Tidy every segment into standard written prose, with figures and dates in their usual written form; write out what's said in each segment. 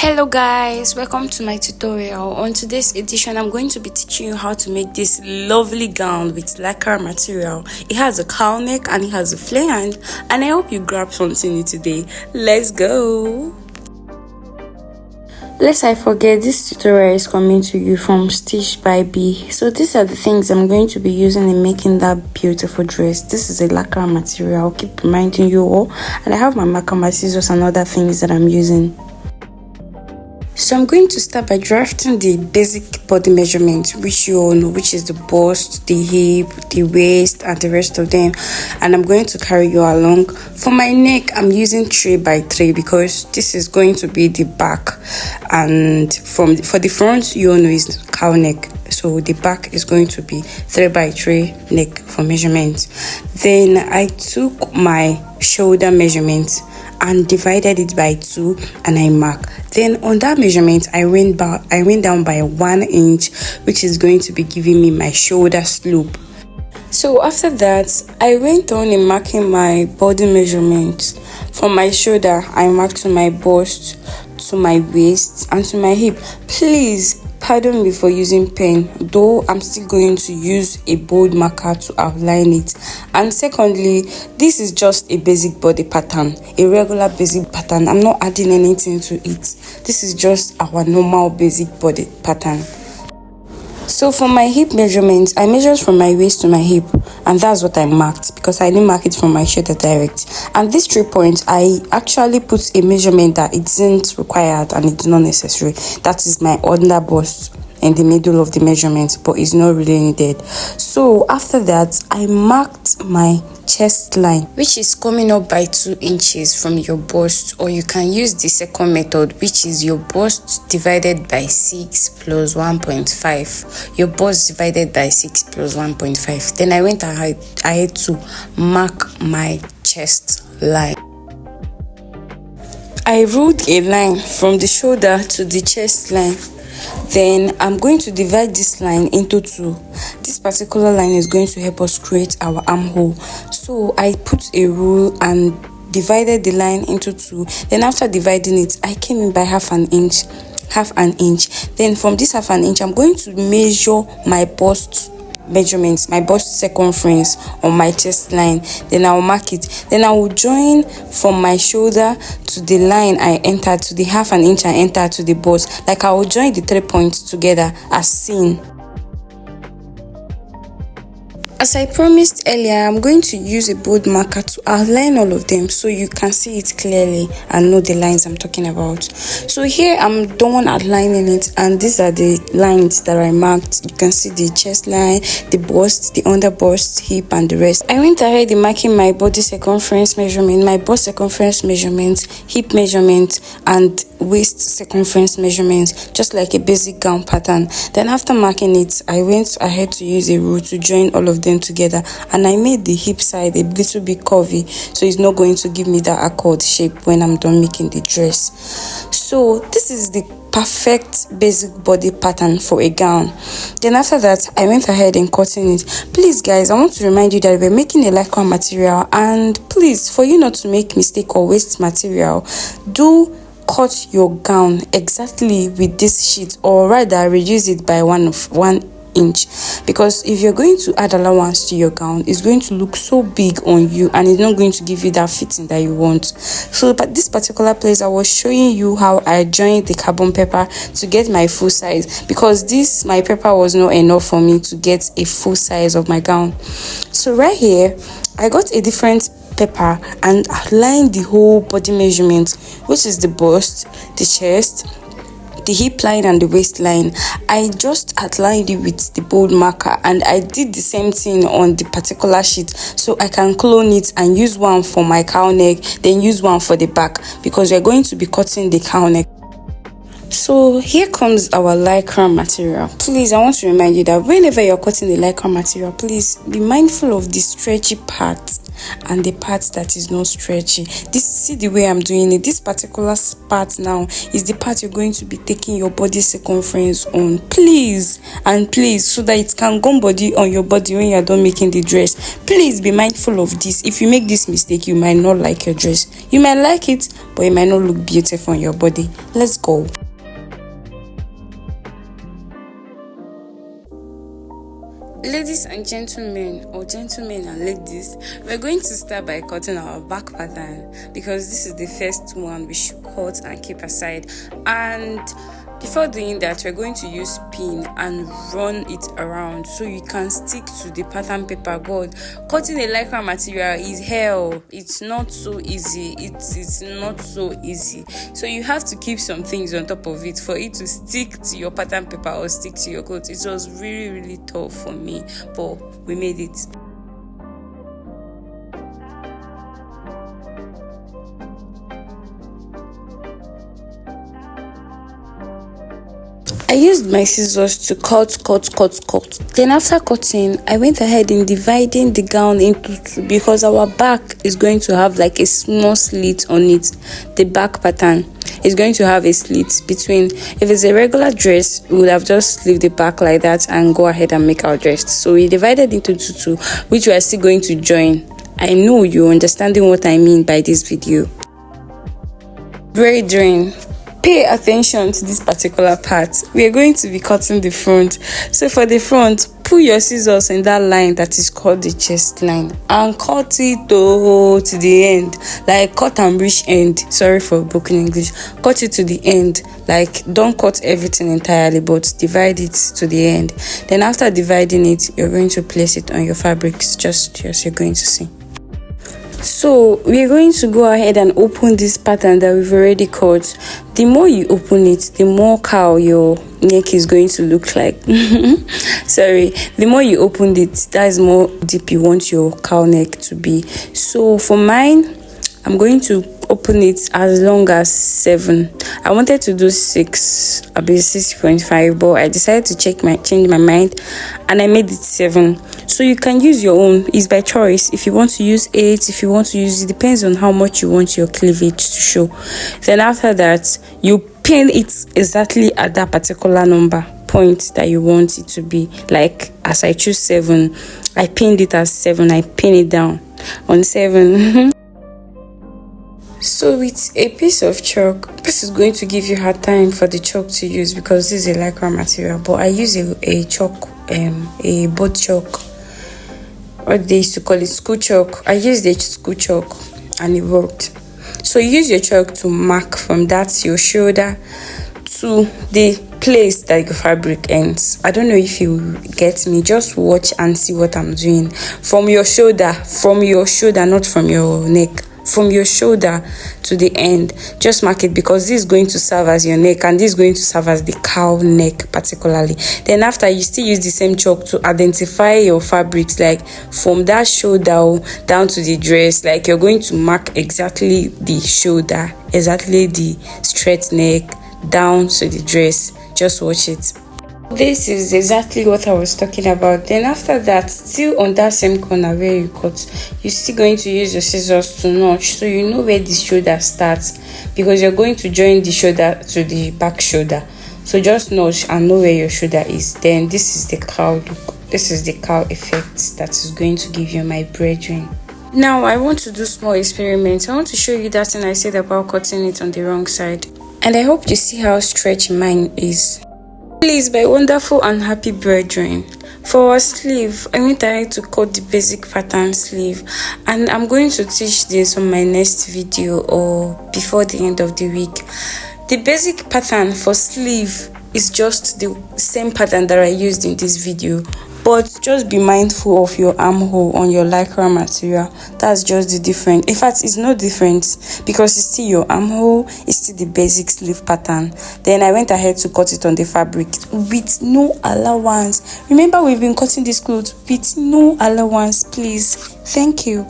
Hello guys, welcome to my tutorial. On today's edition, I'm going to be teaching you how to make this lovely gown with lycra material. It has a cowl neck and it has a flare hand, and I hope you grab something new today. Let's go. Lest I forget, this tutorial is coming to you from Stitch by B. So these are the things I'm going to be using in making that beautiful dress. This is a lacra material. I'll keep reminding you all, and I have my marker, my scissors and other things that I'm using. So I'm going to start by drafting the basic body measurement, which you all know, which is the bust, the hip, the waist, and the rest of them. And I'm going to carry you along. For my neck, I'm using 3x3 because this is going to be the back. And for the front, you all know is cowl neck. So the back is going to be 3x3 neck for measurement. Then I took my shoulder measurement and divided it by 2 and I mark. Then on that measurement, I went down by 1 inch, which is going to be giving me my shoulder slope. So after that, I went on in marking my body measurement. From my shoulder, I marked to my bust, to my waist, and to my hip. Please pardon me for using pen, though I'm still going to use a bold marker to outline it. And secondly, this is just a basic body pattern, a regular basic pattern. I'm not adding anything to it. This is just our normal basic body pattern. So for my hip measurement, I measured from my waist to my hip, and that's what I marked because I didn't mark it from my shoulder direct. And these 3 points, I actually put a measurement that it isn't required and it's not necessary. That is my under bust in the middle of the measurement, but it's not really needed. So after that, I marked my chest line, which is coming up by 2 inches from your bust, or you can use the second method, which is your bust divided by 6 plus 1.5. Your bust divided by 6 plus 1.5. Then I went ahead to mark my chest line. I ruled a line from the shoulder to the chest line. Then I'm going to divide this line into 2. This particular line is going to help us create our armhole. So I put a rule and divided the line into 2. Then after dividing it, I came in by half an inch. Then from this half an inch, I'm going to measure my bust measurements, my bust circumference on my chest line. Then I'll mark it. Then I will join from my shoulder to the line I entered, to the half an inch I entered to the bust. Like I will join the 3 points together as seen. As I promised earlier, I'm going to use a bold marker to outline all of them so you can see it clearly and know the lines I'm talking about. So here I'm done outlining it, and these are the lines that I marked. You can see the chest line, the bust, the under bust, hip, and the rest. I went ahead in marking my body circumference measurement, my bust circumference measurement, hip measurement, and waist circumference measurements, just like a basic gown pattern. Then after marking it, I went ahead to use a rule to join all of them together, and I made the hip side a little bit curvy, so it's not going to give me that accord shape when I'm done making the dress. So this is the perfect basic body pattern for a gown. Then after that, I went ahead and cutting it. Please guys, I want to remind you that we're making a lycra material, and please, for you not to make mistake or waste material, do cut your gown exactly with this sheet, or rather reduce it by 1 inch, because if you're going to add allowance to your gown, it's going to look so big on you and it's not going to give you that fitting that you want. So but this particular place, I was showing you how I joined the carbon paper to get my full size, because my paper was not enough for me to get a full size of my gown. So right here, I got a different paper and outlined the whole body measurement, which is the bust, the chest, the hip line, and the waistline. I just outlined it with the bold marker, and I did the same thing on the particular sheet, so I can clone it and use one for my cowl neck, then use one for the back, because we're going to be cutting the cowl neck. So here comes our lycra material. Please, I want to remind you that whenever you're cutting the lycra material, please be mindful of the stretchy part and the part that is not stretchy. See the way I'm doing it. This particular part now is the part you're going to be taking your body circumference on. Please, so that it can go body on your body when you're done making the dress. Please be mindful of this. If you make this mistake, you might not like your dress. You might like it, but it might not look beautiful on your body. Let's go. Ladies and gentlemen, or gentlemen and ladies, we're going to start by cutting our back pattern, because this is the first one we should cut and keep aside. And before doing that, we're going to use pin and run it around so you can stick to the pattern paper. God, cutting a lycra material is hell. It's not so easy. It's not so easy. So you have to keep some things on top of it for it to stick to your pattern paper or stick to your clothes. It was really, really tough for me, but we made it. I used my scissors to cut. Then after cutting, I went ahead in dividing the gown into two, because our back is going to have like a small slit on it. The back pattern is going to have a slit between. If it's a regular dress, we would have just leave the back like that and go ahead and make our dress. So we divided into two, which we are still going to join. I know you're understanding what I mean by this video. Braiding. Pay attention to this particular part. We are going to be cutting the front. So for the front, put your scissors in that line that is called the chest line and cut it to the end. Like cut and reach end. Sorry for broken English. Cut it to the end. Like don't cut everything entirely, but divide it to the end. Then after dividing it, you're going to place it on your fabrics, just as you're going to see. So we're going to go ahead and open this pattern that we've already cut. The more you open it, the more cow your neck is going to look like. Sorry, the more you opened it, that is more deep you want your cow neck to be. So for mine, I'm going to open it as long as 7. I wanted to do 6, I'll be 6.5, but I decided to change my mind and I made it 7. So you can use your own. It's by choice. If you want to use 8, if you want to use, it depends on how much you want your cleavage to show. Then after that, you pin it exactly at that particular number point that you want it to be. Like as I choose 7, I pinned it as 7. I pin it down on 7. So with a piece of chalk, this is going to give you hard time for the chalk to use because this is a lycra material, but I use a chalk, a board chalk, or they used to call it school chalk. I used the school chalk and it worked. So you use your chalk to mark from that your shoulder to the place that your fabric ends. I don't know if you get me. Just watch and see what I'm doing. From your shoulder, not from your neck. From your shoulder to the end, just mark it, because this is going to serve as your neck and this is going to serve as the cow neck particularly. Then after, you still use the same chalk to identify your fabrics, like from that shoulder down to the dress. Like you're going to mark exactly the shoulder, exactly the straight neck down to the dress. Just watch it. This is exactly what I was talking about. Then after that, still on that same corner where you cut, you're still going to use your scissors to notch, so you know where the shoulder starts, because you're going to join the shoulder to the back shoulder. So just notch and know where your shoulder is. Then this is the cow look. This is the cow effect that is going to give you my brethren. Now I want to do small experiments. I want to show you that thing I said about cutting it on the wrong side, and I hope you see how stretchy mine is. Please, my wonderful and happy brethren, for our sleeve, I went ahead to cut the basic pattern sleeve, and I'm going to teach this on my next video or before the end of the week. The basic pattern for sleeve is just the same pattern that I used in this video, but just be mindful of your armhole on your lycra material. That's just the difference. In fact, it's no difference because it's still your armhole, it's still the basic sleeve pattern. Then I went ahead to cut it on the fabric with no allowance. Remember, we've been cutting this clothes with no allowance, please. Thank you.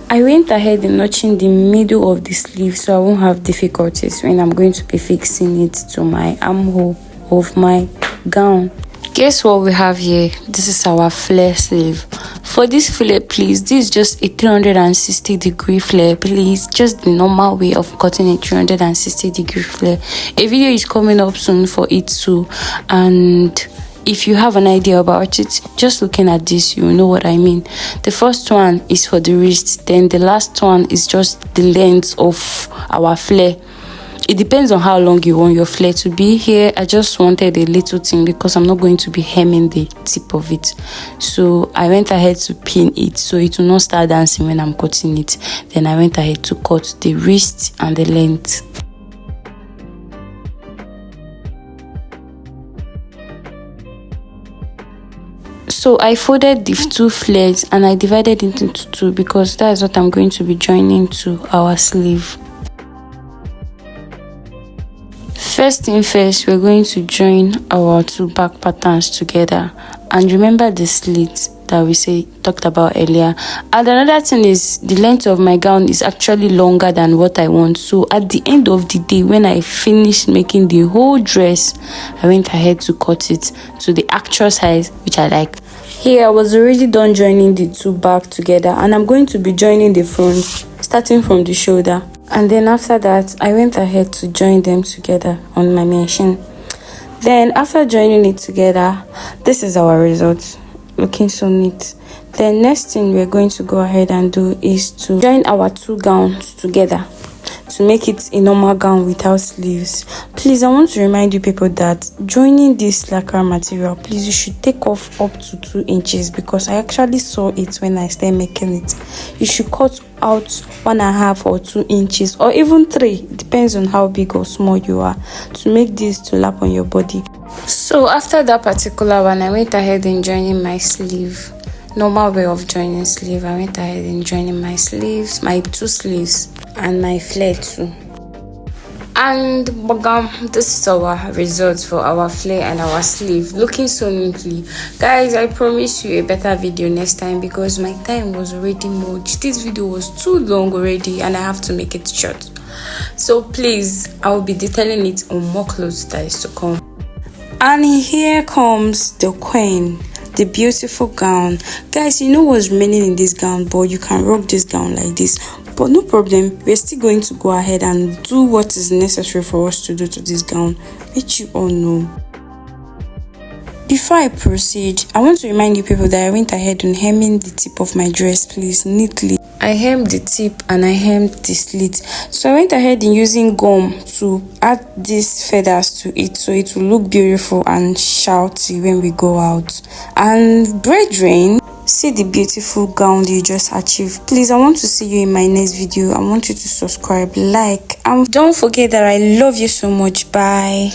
I went ahead and notching the middle of the sleeve so I won't have difficulties when I'm going to be fixing it to my armhole of my gown. Guess what we have here? This is our flare sleeve. For this flare, please, this is just a 360-degree flare, please. Just the normal way of cutting a 360-degree flare. A video is coming up soon for it too, and if you have an idea about it, just looking at this, you will know what I mean. The first one is for the wrist, then the last one is just the length of our flare. It depends on how long you want your flare to be. Here I just wanted a little thing because I'm not going to be hemming the tip of it, so I went ahead to pin it so it will not start dancing when I'm cutting it. Then I went ahead to cut the wrist and the length. So I folded the two flares and I divided it into two because that is what I'm going to be joining to our sleeve. First thing first, we're going to join our two back patterns together, and remember the slit that we talked about earlier. And another thing is, the length of my gown is actually longer than what I want, so at the end of the day, when I finished making the whole dress, I went ahead to cut it to the actual size which I like. Here I was already done joining the two back together, and I'm going to be joining the front starting from the shoulder. And then after that, I went ahead to join them together on my machine. Then after joining it together, this is our result, looking so neat. Then next thing we're going to go ahead and do is to join our two gowns together to make it a normal gown without sleeves. Please, I want to remind you people that joining this lacra material, please, you should take off up to 2 inches because I actually saw it when I started making it. You should cut out 1.5 or 2 inches or even 3, it depends on how big or small you are, to make this to lap on your body. So after that particular one, I went ahead and joining my sleeve. Normal way of joining sleeve, I went ahead and joining my sleeves, my 2 sleeves and my flare too. And this is our results for our flare and our sleeve, looking so neatly. Guys, I promise you a better video next time because my time was already much. This video was too long already and I have to make it short. So please, I will be detailing it on more clothes that is to come. And here comes the queen, the beautiful gown. Guys, you know what's remaining in this gown, but you can rock this gown like this, but no problem, we're still going to go ahead and do what is necessary for us to do to this gown, which you all know. Before I proceed, I want to remind you people that I went ahead and hemming the tip of my dress, please, neatly. I hemmed the tip and I hemmed the slit. So I went ahead and using gum to add these feathers to it so it will look beautiful and shouty when we go out. And brethren, see the beautiful gown you just achieved. Please, I want to see you in my next video. I want you to subscribe, like, and don't forget that I love you so much. Bye.